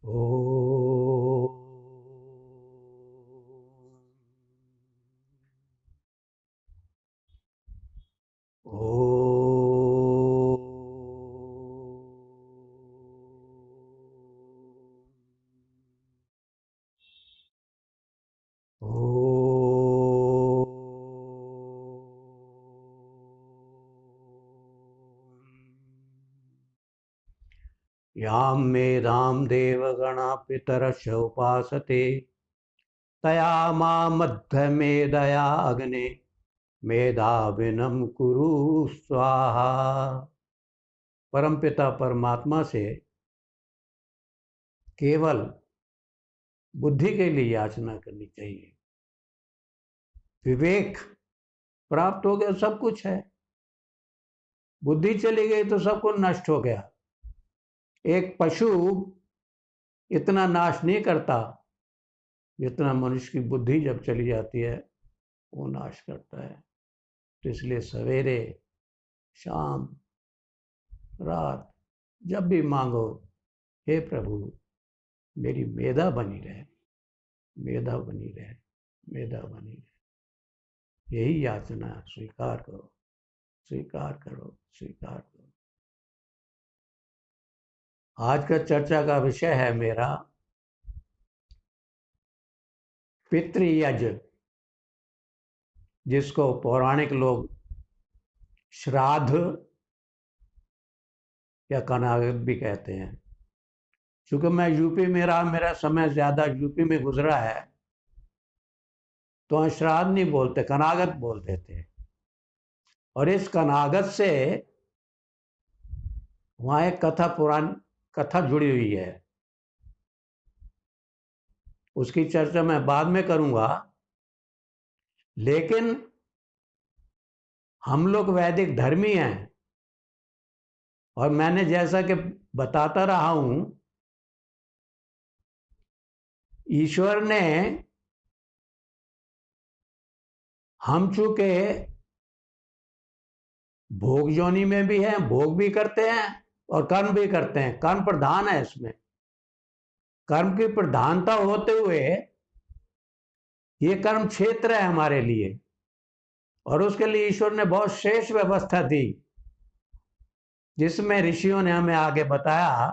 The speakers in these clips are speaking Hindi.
ओ यां मेधां देवगणा पितरश्च उपासते तया मामध्वमेधया अग्ने मेधाविनं कुरु स्वाहा। परमपिता परमात्मा से केवल बुद्धि के लिए याचना करनी चाहिए। विवेक प्राप्त हो गया, सब कुछ है। बुद्धि चली गई तो सब कुछ नष्ट हो गया। एक पशु इतना नाश नहीं करता जितना मनुष्य की बुद्धि जब चली जाती है वो नाश करता है। तो इसलिए सवेरे शाम रात जब भी मांगो, हे प्रभु मेरी मेधा बनी रहे, मेधा बनी रहे, मेधा बनी रहे। यही याचना स्वीकार करो, स्वीकार करो, स्वीकार करो। आज का चर्चा का विषय है मेरा पितृयज्ञ, जिसको पौराणिक लोग श्राद्ध या कनागत भी कहते हैं। क्योंकि मैं यूपी में रहा, मेरा समय ज्यादा यूपी में गुजरा है, तो वहाँ श्राद्ध नहीं बोलते, कनागत बोलते थे। और इस कनागत से वहाँ एक कथा जुड़ी हुई है। उसकी चर्चा मैं बाद में करूंगा। लेकिन हम लोग वैदिक धर्मी हैं, और मैंने जैसा कि बताता रहा हूं, ईश्वर ने हम चूंकि भोग योनि में भी हैं, भोग भी करते हैं और कर्म भी करते हैं। कर्म प्रधान है इसमें। कर्म की प्रधानता होते हुए ये कर्म क्षेत्र है हमारे लिए, और उसके लिए ईश्वर ने बहुत शेष व्यवस्था दी, जिसमें ऋषियों ने हमें आगे बताया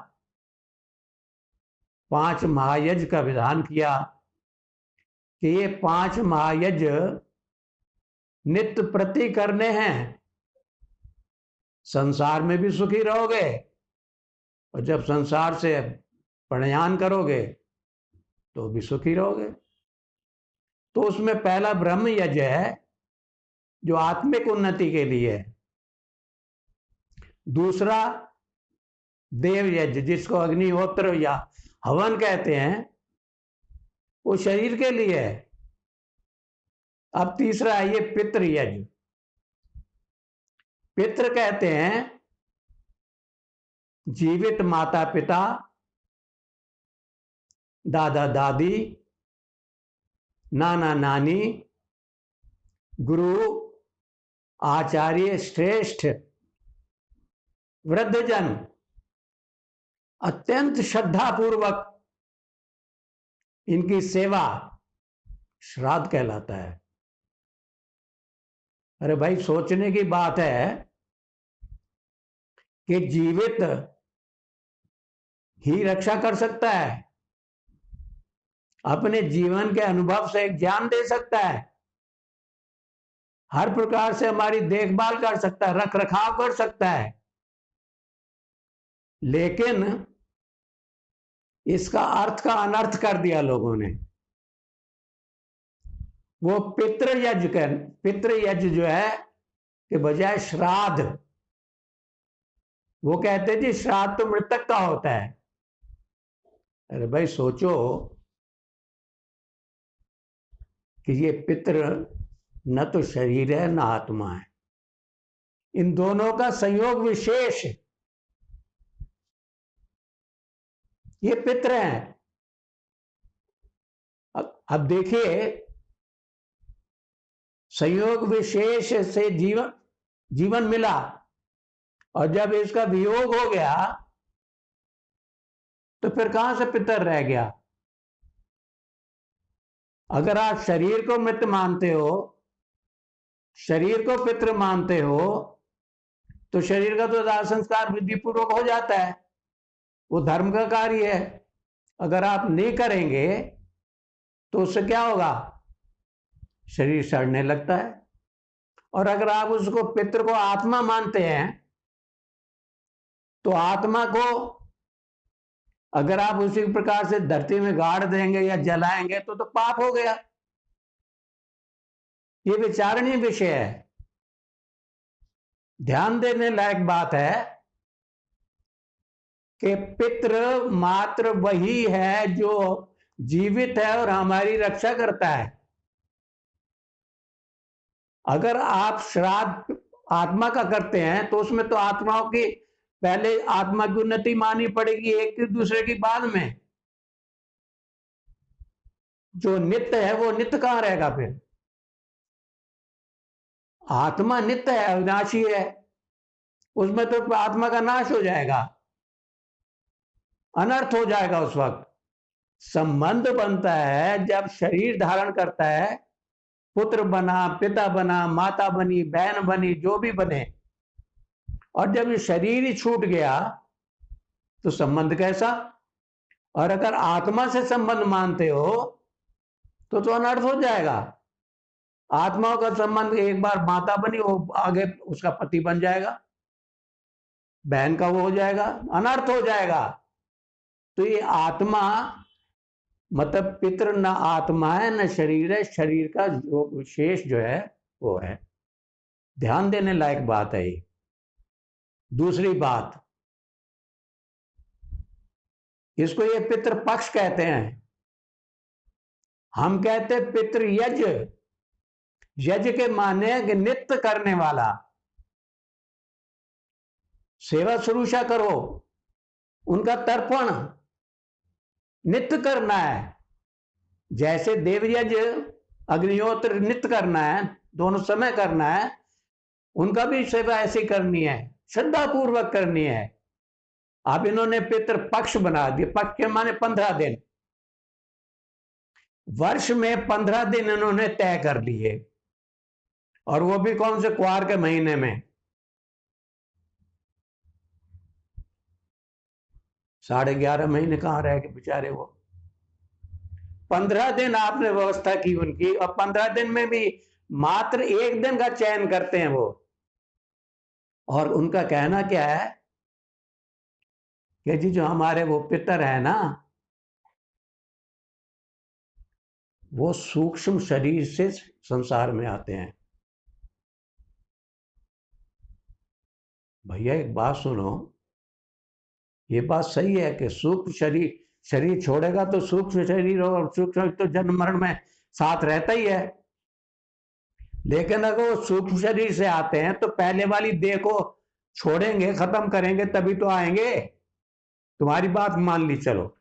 5 महायज्ञ का विधान किया कि ये 5 महायज्ञ नित्य प्रति करने हैं। संसार में भी सुखी रहोगे, और जब संसार से प्रयाण करोगे तो भी सुखी रहोगे। तो उसमें पहला ब्रह्म यज्ञ है, जो आत्मिक उन्नति के लिए है। दूसरा देव यज्ञ, जिसको अग्निहोत्र या हवन कहते हैं, वो शरीर के लिए है। अब तीसरा है ये पितृ यज्ञ। पितृ कहते हैं जीवित माता पिता, दादा दादी, नाना नानी, गुरु, आचार्य श्रेष्ठ, वृद्धजन अत्यंत श्रद्धा पूर्वक इनकी सेवा श्राद्ध कहलाता है। अरे भाई, सोचने की बात है कि जीवित ही रक्षा कर सकता है, अपने जीवन के अनुभव से एक ज्ञान दे सकता है, हर प्रकार से हमारी देखभाल कर सकता है, रख रखाव कर सकता है। लेकिन इसका अर्थ का अनर्थ कर दिया लोगों ने। वो पितृयज्ञ जो है कि बजाय श्राद्ध, वो कहते जी श्राद्ध तो मृतक का होता है। अरे भाई सोचो कि ये पितृ न तो शरीर है न आत्मा है, इन दोनों का संयोग विशेष, ये पितृ हैं। अब देखिए, संयोग विशेष से जीवन मिला, और जब इसका वियोग हो गया तो फिर कहां से पितर रह गया? अगर आप शरीर को मृत मानते हो, शरीर को पितृ मानते हो, तो शरीर का तो दाह संस्कार विधि पूर्वक हो जाता है, वो धर्म का कार्य है। अगर आप नहीं करेंगे तो उससे क्या होगा? शरीर सड़ने लगता है। और अगर आप उसको पितृ को आत्मा मानते हैं, तो आत्मा को अगर आप उसी प्रकार से धरती में गाड़ देंगे या जलाएंगे तो पाप हो गया। ये विचारणीय विषय है, ध्यान देने लायक बात है कि पितृ मात्र वही है जो जीवित है और हमारी रक्षा करता है। अगर आप श्राद्ध आत्मा का करते हैं तो उसमें तो आत्माओं की पहले आत्मा की उन्नति माननी पड़ेगी एक दूसरे की बाद में। जो नित्य है वो नित्य कहां रहेगा फिर? आत्मा नित्य है, अविनाशी है, उसमें तो आत्मा का नाश हो जाएगा, अनर्थ हो जाएगा। उस वक्त संबंध बनता है जब शरीर धारण करता है, पुत्र बना, पिता बना, माता बनी, बहन बनी, जो भी बने, और जब ये शरीर ही छूट गया तो संबंध कैसा? और अगर आत्मा से संबंध मानते हो तो अनर्थ हो जाएगा। आत्माओं का संबंध एक बार माता बनी, वो आगे उसका पति बन जाएगा, बहन का वो हो जाएगा, अनर्थ हो जाएगा। तो ये आत्मा मतलब पितृ न आत्मा है न शरीर है, शरीर का जो विशेष जो है वो है। ध्यान देने लायक बात है ये। दूसरी बात, इसको ये पितृ पक्ष कहते हैं। हम कहते पितृ यज्ञ। यज्ञ के माने कि नित्य करने वाला, सेवा शुरूशा करो, उनका तर्पण नित्य करना है। जैसे देव यज्ञ अग्निहोत्र नित्य करना है, दोनों समय करना है, उनका भी सेवा ऐसी करनी है, श्रद्धा पूर्वक करनी है। अब इन्होंने पितृ पक्ष बना दिया। पक्ष के माने 15 दिन, वर्ष में 15 दिन इन्होंने तय कर लिए, और वो भी कौन से? कुआर के महीने में। 11.5 महीने कहां रह गए बेचारे वो। 15 दिन आपने व्यवस्था की उनकी, और 15 दिन में भी मात्र एक दिन का चयन करते हैं वो। और उनका कहना क्या है कि जी जो हमारे वो पितर है ना, वो सूक्ष्म शरीर से संसार में आते हैं। भैया एक बात सुनो, ये बात सही है कि सूक्ष्म शरीर छोड़ेगा तो सूक्ष्म शरीर, और सूक्ष्म तो जन्म मरण में साथ रहता ही है। लेकिन अगर वो सूक्ष्म शरीर से आते हैं तो पहले वाली देह को छोड़ेंगे, खत्म करेंगे, तभी तो आएंगे। तुम्हारी बात मान ली चलो,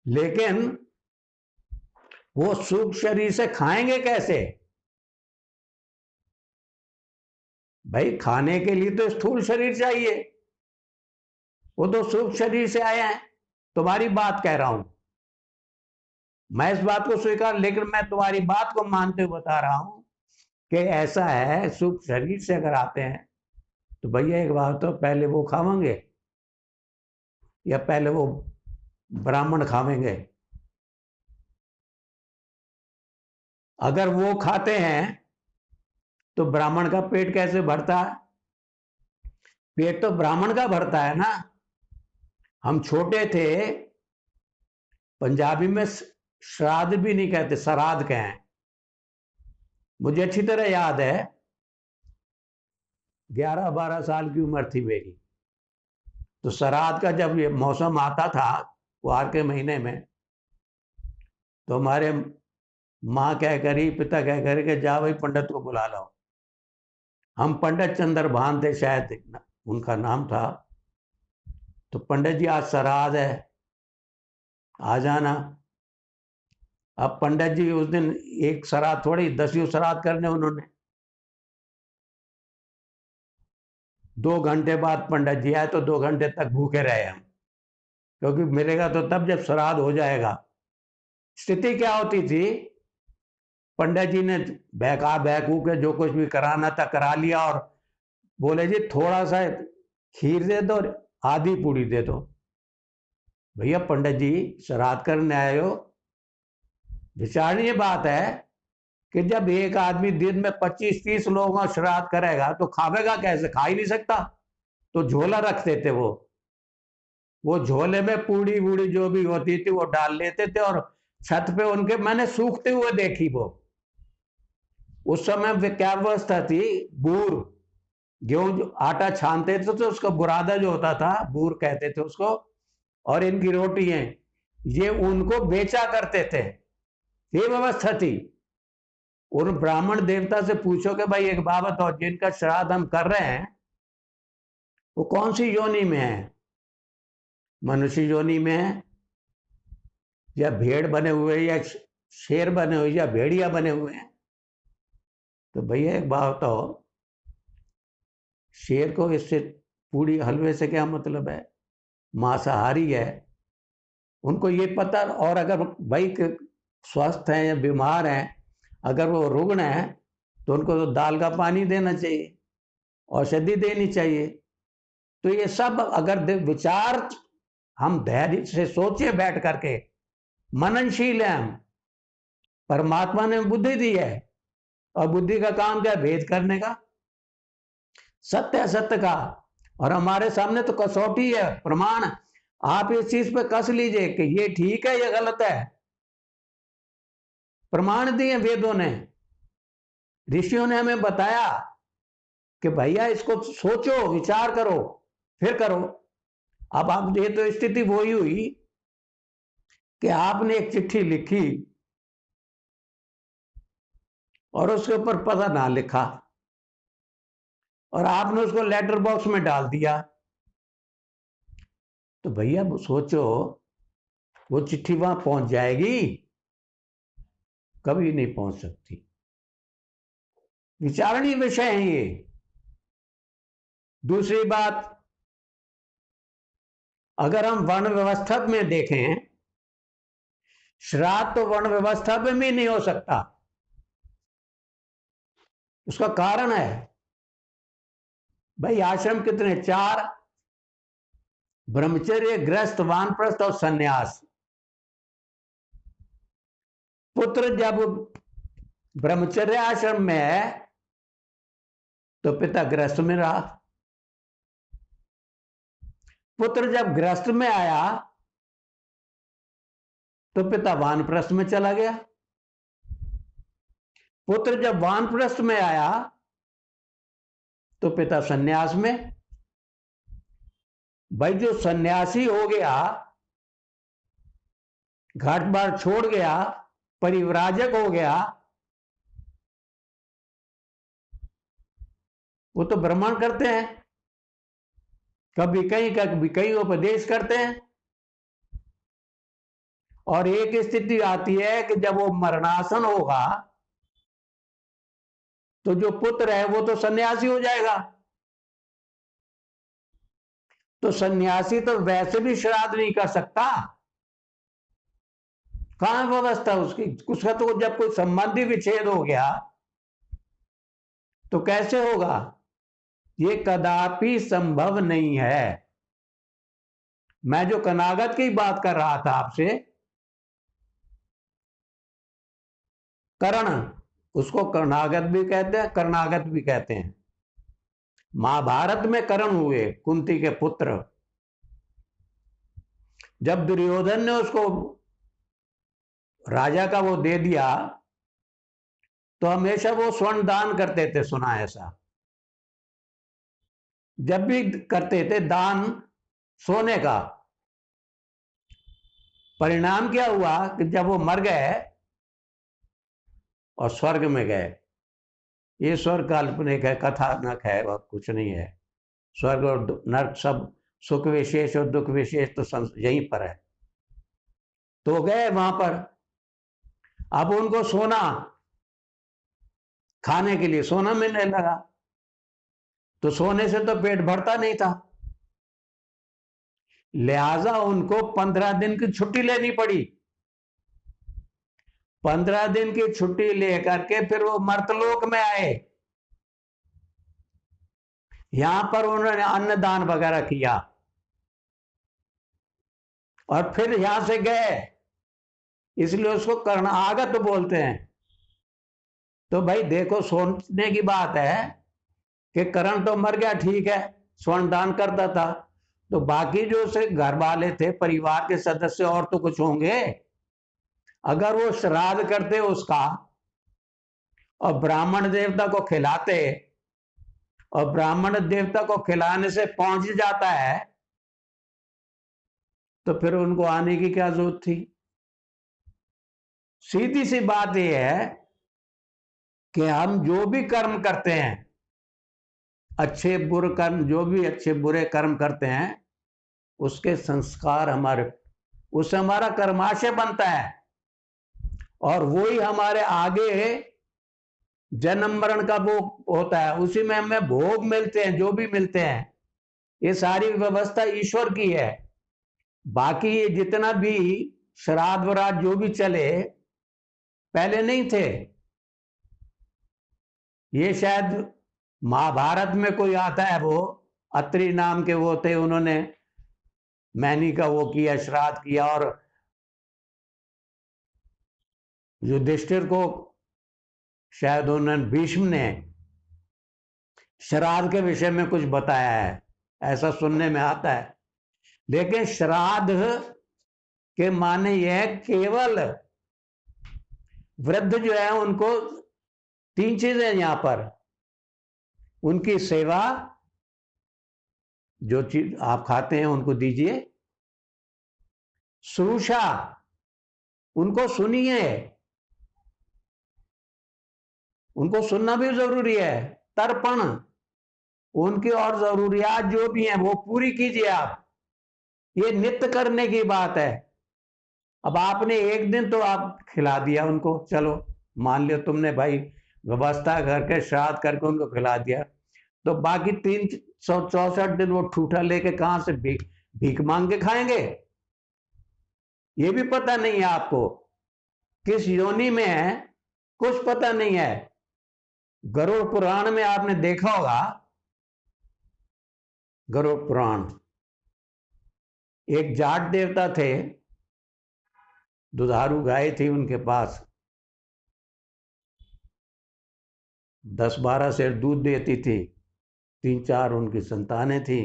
लेकिन वो सूक्ष्म शरीर से खाएंगे कैसे? भाई खाने के लिए तो स्थूल शरीर चाहिए, वो तो सूक्ष्म शरीर से आए हैं। तुम्हारी बात कह रहा हूं मैं, इस बात को स्वीकार, लेकिन मैं तुम्हारी बात को मानते हुए बता रहा हूं कि ऐसा है, सूक्ष्म शरीर से अगर आते हैं तो भैया एक बात, तो पहले वो खावेंगे या पहले वो ब्राह्मण खावेंगे? अगर वो खाते हैं तो ब्राह्मण का पेट कैसे भरता है? पेट तो ब्राह्मण का भरता है ना। हम छोटे थे, पंजाबी में श्राद्ध भी नहीं कहते, श्राद्ध कहें। मुझे अच्छी तरह याद है, 11-12 साल की उम्र थी मेरी, तो श्राद्ध का जब ये मौसम आता था कुआर के महीने में, तो हमारे माँ कह करी, पिता कह करी कि जा भाई पंडित को बुला लो। हम पंडित चंद्रभान थे शायद उनका नाम था, तो पंडित जी आज श्राद्ध है, आ जाना। अब पंडित जी उस दिन एक श्राद्ध थोड़ी 10 श्राद्ध करने उन्होंने। 2 घंटे बाद पंडित जी आए तो 2 घंटे तक भूखे रहे हम। क्योंकि मिलेगा तो तब जब श्राद्ध हो जाएगा। स्थिति क्या होती थी, पंडित जी ने बहका बहकू के जो कुछ भी कराना था करा लिया और बोले जी थोड़ा सा खीर दे दो, आधी पूड़ी दे दो। भैया पंडित जी श्राद्ध करने आए हो, विचारणीय बात है कि जब एक आदमी दिन में 25-30 लोगों का श्राद्ध करेगा तो खावेगा कैसे, खा ही नहीं सकता। तो झोला रखते थे, वो झोले में पूड़ी वूड़ी जो भी होती थी वो डाल लेते थे और छत पे उनके मैंने सूखते हुए देखी वो। उस समय क्या व्यवस्था थी, बूर गेहूं जो आटा छानते थे तो उसका बुरादा जो होता था, बूर कहते थे उसको, और इनकी रोटियां ये उनको बेचा करते थे। ये व्यवस्था थी। उन ब्राह्मण देवता से पूछो कि भाई एक बात बताओ, जिनका श्राद्ध हम कर रहे हैं वो कौन सी योनि में है, मनुष्य योनि में है या भेड़ बने हुए या शेर बने हुए या भेड़िया बने हुए हैं। तो भैया एक बात बताओ, शेर को इससे पूरी हलवे से क्या मतलब है, मांसाहारी है, उनको ये पता। और अगर भाई स्वस्थ हैं या बीमार हैं, अगर वो रुग्ण है तो उनको तो दाल का पानी देना चाहिए, औषधि देनी चाहिए। तो ये सब अगर विचार हम धैर्य से सोचे बैठ करके, मननशील है हम, परमात्मा ने बुद्धि दी है और बुद्धि का काम क्या है, भेद करने का, सत्य असत्य का। और हमारे सामने तो कसौटी है, प्रमाण। आप इस चीज पे कस लीजिए कि ये ठीक है या गलत है। प्रमाण दिए वेदों ने, ऋषियों ने हमें बताया कि भैया इसको सोचो, विचार करो, फिर करो। अब आप ये तो स्थिति वही हुई कि आपने एक चिट्ठी लिखी और उसके ऊपर पता ना लिखा और आपने उसको लेटर बॉक्स में डाल दिया। तो भैया सोचो, वो चिट्ठी वहां पहुंच जाएगी? कभी नहीं पहुंच सकती। विचारणीय विषय है ये। दूसरी बात, अगर हम वर्ण व्यवस्था में देखें, श्राद्ध तो वर्ण व्यवस्था में भी नहीं हो सकता। उसका कारण है, भाई आश्रम कितने, 4, ब्रह्मचर्य, गृहस्थ, वानप्रस्थ और सन्यास। पुत्र जब ब्रह्मचर्य आश्रम में है तो पिता गृहस्थ में रहा, पुत्र जब गृहस्थ में आया तो पिता वानप्रस्थ में चला गया, पुत्र जब वानप्रस्थ में आया तो पिता सन्यास में। भाई जो सन्यासी हो गया, घाट बार छोड़ गया, परिव्राजक हो गया, वो तो भ्रमण करते हैं, कभी कहीं उपदेश करते हैं। और एक स्थिति आती है कि जब वो मरणासन होगा तो जो पुत्र है वो तो सन्यासी हो जाएगा। तो सन्यासी तो वैसे भी श्राद्ध नहीं कर सकता, कहां व्यवस्था उसकी, उसका तो जब कोई संबंधी विच्छेद हो गया तो कैसे होगा, ये कदापि संभव नहीं है। मैं जो कनागत की बात कर रहा था आपसे, कर्ण, उसको कर्णागत भी कहते हैं, कर्णागत भी कहते हैं। महाभारत में कर्ण हुए, कुंती के पुत्र। जब दुर्योधन ने उसको राजा का वो दे दिया तो हमेशा वो स्वर्ण दान करते थे, सुना ऐसा। जब भी करते थे दान सोने का, परिणाम क्या हुआ कि जब वो मर गए और स्वर्ग में गए, ये स्वर्ग काल्पनिक है, कथानक है, और कुछ नहीं है। स्वर्ग और नर्क सब सुख विशेष और दुख विशेष तो यहीं पर है। तो गए वहां पर, अब उनको सोना, खाने के लिए सोना मिलने लगा, तो सोने से तो पेट भरता नहीं था। लिहाजा उनको 15 दिन की छुट्टी लेनी पड़ी। 15 दिन की छुट्टी लेकर के फिर वो मर्तलोक में आए। यहां पर उन्होंने अन्नदान वगैरह किया और फिर यहां से गए, इसलिए उसको कर्णागत बोलते हैं। तो भाई देखो, सोचने की बात है कि करण तो मर गया, ठीक है, स्वर्ण दान करता था, तो बाकी जो उसके घर वाले थे, परिवार के सदस्य, और तो कुछ होंगे। अगर वो श्राद्ध करते उसका और ब्राह्मण देवता को खिलाते, और ब्राह्मण देवता को खिलाने से पहुंच जाता है, तो फिर उनको आने की क्या जरूरत थी। सीधी सी बात यह है कि हम जो भी कर्म करते हैं, अच्छे बुरे कर्म, जो भी अच्छे बुरे कर्म करते हैं, उसके संस्कार हमारे, उससे हमारा कर्माशय बनता है, और वही हमारे आगे जन्म मरण का वो होता है, उसी में हमें भोग मिलते हैं, जो भी मिलते हैं। ये सारी व्यवस्था ईश्वर की है। बाकी ये जितना भी श्राद्ध वराद्ध जो भी चले, पहले नहीं थे। ये शायद महाभारत में कोई आता है, वो अत्रि नाम के वो थे, उन्होंने मैनी का वो किया, श्राद्ध किया, और युधिष्ठिर को शायद उन्होंने, भीष्म ने श्राद्ध के विषय में कुछ बताया है, ऐसा सुनने में आता है। लेकिन श्राद्ध के माने यह केवल वृद्ध जो है उनको 3 चीजें यहां पर, उनकी सेवा, जो चीज आप खाते हैं उनको दीजिए, श्रूषा, उनको सुनिए, उनको सुनना भी जरूरी है, तर्पण, उनकी और जरूरियात जो भी हैं वो पूरी कीजिए आप। ये नित्य करने की बात है। अब आपने एक दिन तो आप खिला दिया उनको, चलो मान लिया तुमने भाई, व्यवस्था करके श्राद्ध करके उनको खिला दिया, तो बाकी 364 दिन वो ठूठा लेके कहां से भीख मांग के खाएंगे। ये भी पता नहीं है आपको किस योनि में है, कुछ पता नहीं है। गरुड़ पुराण में आपने देखा होगा, गरुड़ पुराण, एक जाट देवता थे, दुधारू गाय थी उनके पास, 10-12 सेर दूध देती थी, 3-4 उनकी संतानें थी,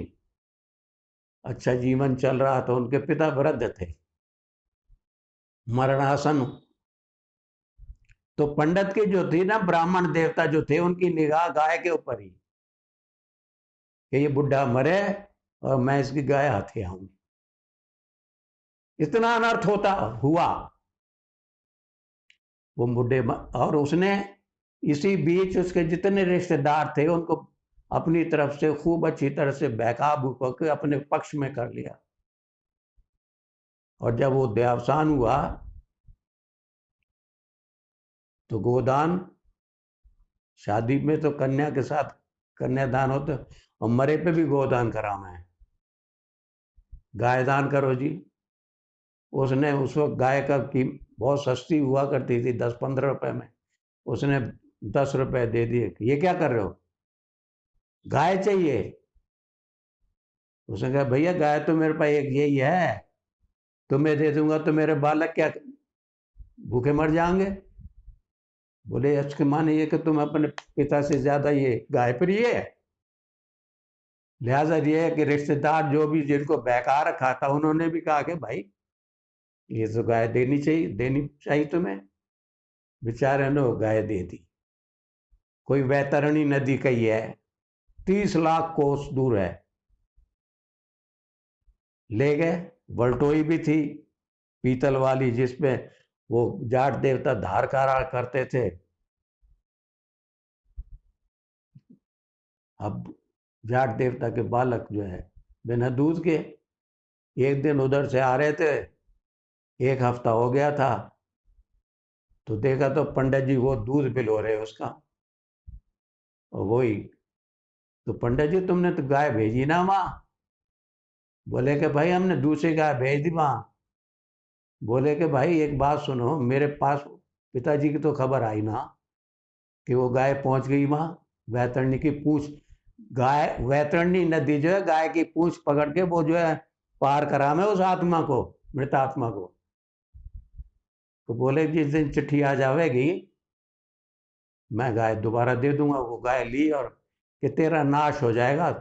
अच्छा जीवन चल रहा था। उनके पिता वृद्ध थे, मरणासन। तो पंडित की जो थी ना, ब्राह्मण देवता जो थे, उनकी निगाह गाय के ऊपर ही, कि ये बुढ़ा मरे और मैं इसकी गाय हाथे आऊंगी। इतना अनर्थ होता हुआ वो बुढ़े, और उसने इसी बीच उसके जितने रिश्तेदार थे उनको अपनी तरफ से खूब अच्छी तरह से बहका बुका के अपने पक्ष में कर लिया। और जब वो देहावसान हुआ तो गोदान, शादी में तो कन्या के साथ कन्यादान होता, और मरे पे भी गोदान कराना है, गाय दान करो जी। उसने उस वक्त गाय का की बहुत सस्ती हुआ करती थी, 10-15 रुपए में, उसने 10 रुपए दे दिए। ये क्या कर रहे हो, गाय चाहिए। उसने कहा भैया गाय तो मेरे पास एक यही है, तुम्हें दे दूंगा तो मेरे बालक क्या भूखे मर जाएंगे। बोले इसके माने ये कि तुम अपने पिता से ज्यादा ये गाय प्रिय है। लिहाजा ये है कि रिश्तेदार जो भी जिनको बहका रखा था, उन्होंने भी कहा कि भाई ये तो गाय देनी चाहिए तुम्हें। बेचारे ने गाय दे दी। कोई वैतरणी नदी कही है, 30 लाख कोस दूर है, ले गए। वलटोई भी थी पीतल वाली, जिसमें वो जाट देवता धार करा करते थे। अब जाट देवता के बालक जो है बिना दूध के, एक दिन उधर से आ रहे थे, 1 हफ्ता हो गया था, तो देखा तो पंडित जी वो दूध पिलो रहे उसका। और वही, तो पंडित जी तुमने तो गाय भेजी ना वहां। बोले कि भाई हमने दूसरी गाय भेज दी वहाँ। बोले कि भाई एक बात सुनो, मेरे पास पिताजी की तो खबर आई ना कि वो गाय पहुंच गई वहाँ। वैतरणी की पूंछ, गाय वैतरणी नदी जो है गाय की पूंछ पकड़ के वो जो है पार करा में उस आत्मा को, मृत आत्मा को। तो बोले जिस दिन चिट्ठी आ जाएगी मैं गाय दोबारा दे दूंगा। वो गाय ली और कि तेरा नाश हो जाएगा।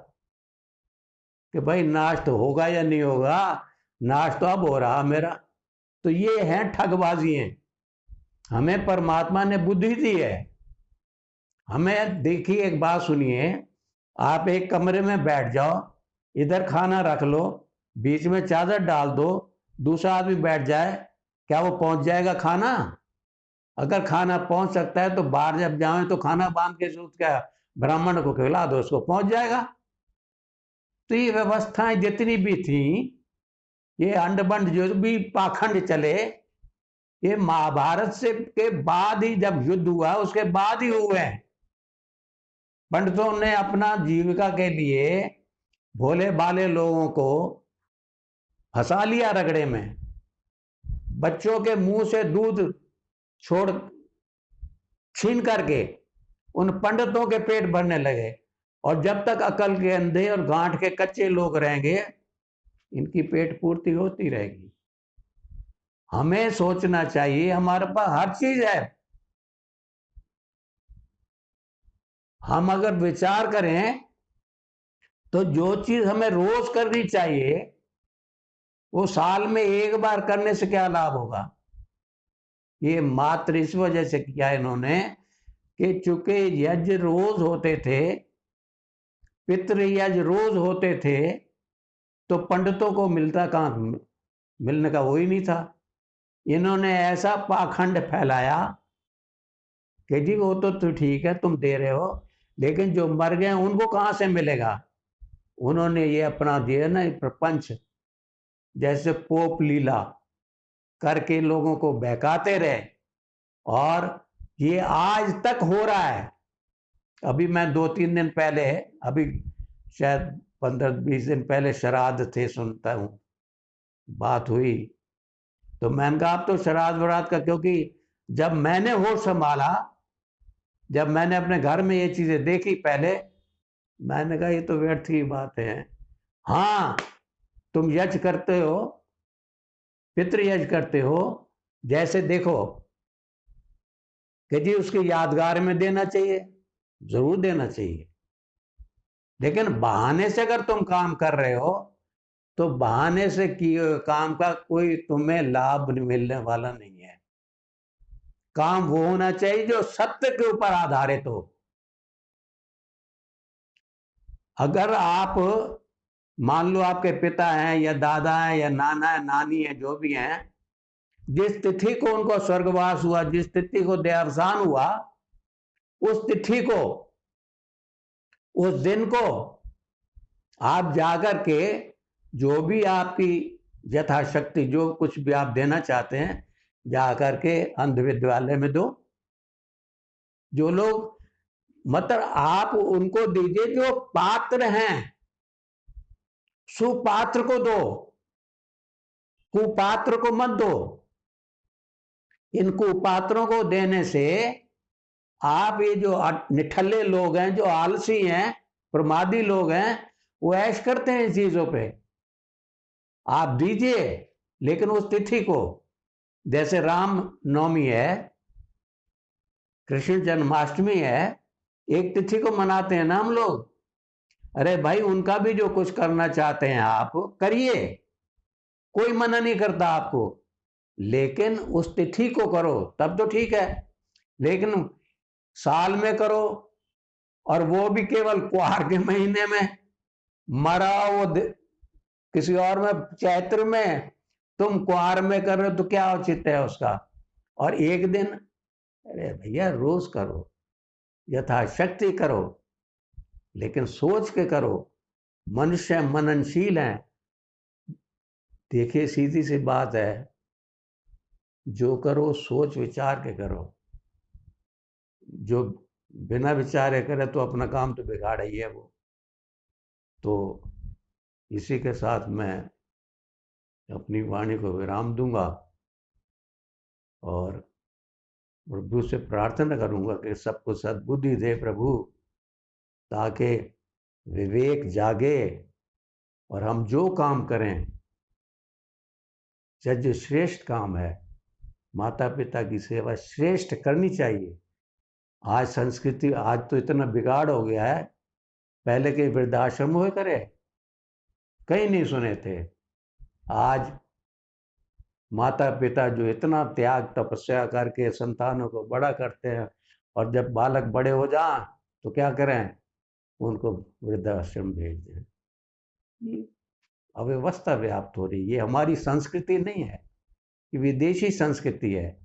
कि भाई नाश तो होगा या नहीं होगा, नाश तो अब हो रहा मेरा। तो ये है ठगबाजी है। हमें परमात्मा ने बुद्धि दी है। हमें देखिए, एक बात सुनिए, आप एक कमरे में बैठ जाओ, इधर खाना रख लो, बीच में चादर डाल दो, दूसरा आदमी बैठ जाए, क्या वो पहुंच जाएगा खाना? अगर खाना पहुंच सकता है तो बाहर जब जाए तो खाना बांध के उसका ब्राह्मण को खिला दो, उसको पहुंच जाएगा। तो ये व्यवस्थाएं जितनी भी थी, ये अंड बंड जो भी पाखंड चले, ये महाभारत से के बाद ही जब युद्ध हुआ उसके बाद ही हुए हैं। पंडितों ने अपना जीविका के लिए भोले भाले लोगों को फंसा लिया रगड़े में। बच्चों के मुंह से दूध छोड़ छीन करके उन पंडितों के पेट भरने लगे। और जब तक अकल के अंधे और गांठ के कच्चे लोग रहेंगे, इनकी पेट पूर्ति होती रहेगी। हमें सोचना चाहिए, हमारे पास हर चीज है। हम अगर विचार करें तो जो चीज हमें रोज करनी चाहिए वो साल में एक बार करने से क्या लाभ होगा? ये मात्र इस वजह से किया इन्होंने कि चूंकि यज्ञ रोज होते थे, पितृ यज्ञ रोज होते थे, तो पंडितों को मिलता कहाँ, मिलने का वो ही नहीं था। इन्होंने ऐसा पाखंड फैलाया कि जी वो तो ठीक है तुम दे रहे हो, लेकिन जो मर गए उनको कहाँ से मिलेगा? उन्होंने ये अपना दिया ना प्रपंच, जैसे पोप लीला करके लोगों को बहकाते रहे। और ये आज तक हो रहा है। अभी मैं 2-3 दिन पहले, अभी शायद 15-20 दिन पहले श्राद्ध थे, सुनता हूँ, बात हुई तो मैंने कहा अब तो श्राद्ध वराद्ध का, क्योंकि जब मैंने होश संभाला, जब मैंने अपने घर में ये चीजें देखी पहले, मैंने कहा ये तो व्यर्थ की बात है। हाँ, तुम यज्ञ करते हो, पितृ यज्ञ करते हो, जैसे देखो कि जी उसकी यादगार में देना चाहिए, जरूर देना चाहिए, लेकिन बहाने से अगर तुम काम कर रहे हो तो बहाने से किए काम का कोई तुम्हें लाभ मिलने वाला नहीं है। काम वो होना चाहिए जो सत्य के ऊपर आधारित हो। अगर आप मान लो आपके पिता हैं या दादा हैं या नाना है, नानी है, जो भी हैं, जिस तिथि को उनको स्वर्गवास हुआ, जिस तिथि को देहावसान हुआ, उस तिथि को, उस दिन को आप जाकर के जो भी आपकी यथाशक्ति जो कुछ भी आप देना चाहते हैं, जाकर के अंध विद्यालय में दो। जो लोग, मतलब आप उनको दीजिए जो पात्र हैं, सुपात्र को दो, कुपात्र को मत दो। इन कुपात्रों को देने से आप ये जो निठल्ले लोग हैं, जो आलसी हैं, प्रमादी लोग हैं, वो ऐश करते हैं इन चीजों पे। आप दीजिए, लेकिन उस तिथि को, जैसे राम नवमी है, कृष्ण जन्माष्टमी है, एक तिथि को मनाते हैं ना हम लोग। अरे भाई उनका भी जो कुछ करना चाहते हैं आप करिए, कोई मना नहीं करता आपको, लेकिन उस तिथि को करो तब तो ठीक है। लेकिन साल में करो, और वो भी केवल कुआर के महीने में, मरा वो किसी और में, चैत्र में, तुम कुआर में कर रहे हो तो क्या औचित्य है उसका? और एक दिन, अरे भैया रोज करो, यथाशक्ति करो, लेकिन सोच के करो। मनुष्य मननशील है। देखिए सीधी सी बात है, जो करो सोच विचार के करो। जो बिना विचारे करे तो अपना काम तो बिगाड़ ही है वो। तो इसी के साथ मैं अपनी वाणी को विराम दूंगा और प्रभु से प्रार्थना करूंगा कि सबको सद्बुद्धि दे प्रभु, ताकि विवेक जागे और हम जो काम करें, जो श्रेष्ठ काम है, माता पिता की सेवा श्रेष्ठ करनी चाहिए। आज संस्कृति, आज तो इतना बिगाड़ हो गया है, पहले के वृद्धाश्रम हुए करे, कहीं नहीं सुने थे। आज माता पिता जो इतना त्याग तपस्या करके संतानों को बड़ा करते हैं, और जब बालक बड़े हो जाएं तो क्या करें, उनको वृद्धाश्रम भेज दें। ये अव्यवस्था व्याप्त हो रही है। ये हमारी संस्कृति नहीं है, ये विदेशी संस्कृति है।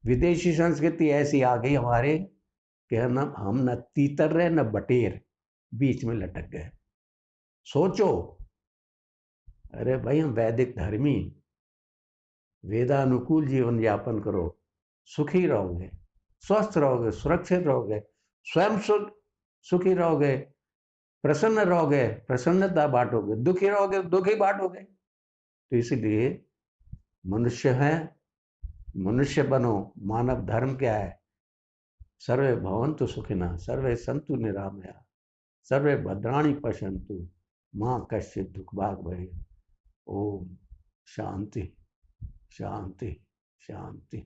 विदेशी संस्कृति ऐसी आ गई हमारे कि हम न तीतर रहे न बटेर, बीच में लटक गए। सोचो, अरे भाई हम वैदिक धर्मी, वेदानुकूल जीवन यापन करो, सुखी रहोगे, स्वस्थ रहोगे, सुरक्षित रहोगे, स्वयं सुखी रहोगे, प्रसन्न रहोगे, प्रसन्नता बांटोगे, दुखी रहोगे, दुखी बांटोगे। तो इसलिए मनुष्य है, मनुष्य बनो। मानव धर्म क्या है? सर्वे भवन्तु सुखिनः, सर्वे सन्तु निरामया, सर्वे भद्राणि पश्यन्तु मां कश्चित् दुःखभाग् भवेत्। ओम शांति शांति शांति।